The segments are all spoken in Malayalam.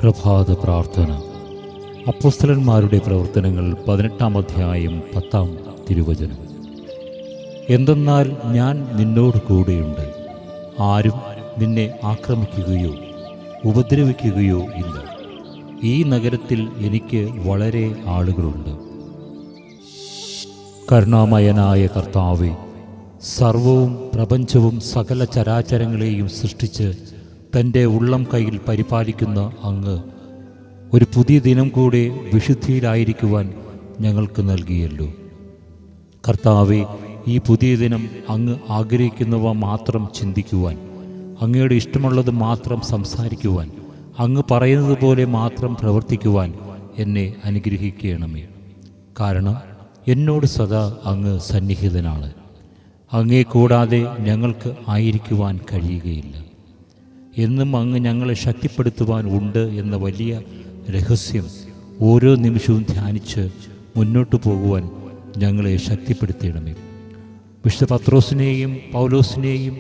പ്രഭാത പ്രാർത്ഥന. അപ്പോസ്തലന്മാരുടെ പ്രവർത്തനങ്ങൾ 18-ാം അധ്യായം 10-ാം തിരുവചനം. എന്തെന്നാൽ ഞാൻ നിന്നോട് കൂടെയുണ്ട്, ആരും നിന്നെ ആക്രമിക്കുകയോ ഉപദ്രവിക്കുകയോ ഇല്ല. ഈ നഗരത്തിൽ എനിക്ക് വളരെ ആളുകളുണ്ട്. കരുണാമയനായ കർത്താവേ, സർവവും പ്രപഞ്ചവും സകല ചരാചരങ്ങളെയും സൃഷ്ടിച്ച് തൻ്റെ ഉള്ളം കയ്യിൽ പരിപാലിക്കുന്ന അങ്ങ് ഒരു പുതിയ ദിനം കൂടെ വിശുദ്ധിയിലായിരിക്കുവാൻ ഞങ്ങൾക്ക് നൽകിയല്ലോ. കർത്താവേ, ഈ പുതിയ ദിനം അങ്ങ് ആഗ്രഹിക്കുന്നവ മാത്രം ചിന്തിക്കുവാൻ, അങ്ങയുടെ ഇഷ്ടമുള്ളത് മാത്രം സംസാരിക്കുവാൻ, അങ്ങ് പറയുന്നത് പോലെ മാത്രം പ്രവർത്തിക്കുവാൻ എന്നെ അനുഗ്രഹിക്കണമേ. കാരണം എന്നോട് സദാ അങ്ങ് സന്നിഹിതനാണ്. അങ്ങേ കൂടാതെ ഞങ്ങൾക്ക് ആയിരിക്കുവാൻ കഴിയുകയില്ല. എന്നും അങ്ങ് ഞങ്ങളെ ശക്തിപ്പെടുത്തുവാൻ ഉണ്ട് എന്ന വലിയ രഹസ്യം ഓരോ നിമിഷവും ധ്യാനിച്ച് മുന്നോട്ട് പോകുവാൻ ഞങ്ങളെ ശക്തിപ്പെടുത്തണമേ. വിശുദ്ധ പത്രോസിനെയും പൗലോസിനെയും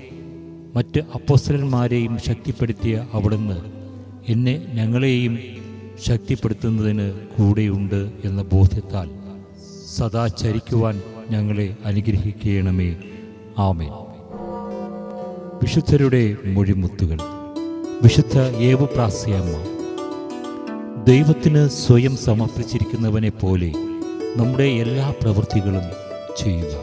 മറ്റ് അപ്പോസ്തലന്മാരെയും ശക്തിപ്പെടുത്തിയ അവിടുന്ന് ഞങ്ങളെയും ശക്തിപ്പെടുത്തുന്നതിന് കൂടെയുണ്ട് എന്ന ബോധ്യത്താൽ സദാ ചരിക്കുവാൻ ഞങ്ങളെ അനുഗ്രഹിക്കണമേ. ആമേൻ. വിശുദ്ധരുടെ മൊഴിമുത്തുകൾ. വിശുദ്ധ ഏവുപ്രാസ്യമ്മ. ദൈവത്തിന് സ്വയം സമർപ്പിച്ചിരിക്കുന്നവനെ പോലെ നമ്മുടെ എല്ലാ പ്രവൃത്തികളും ചെയ്യുക.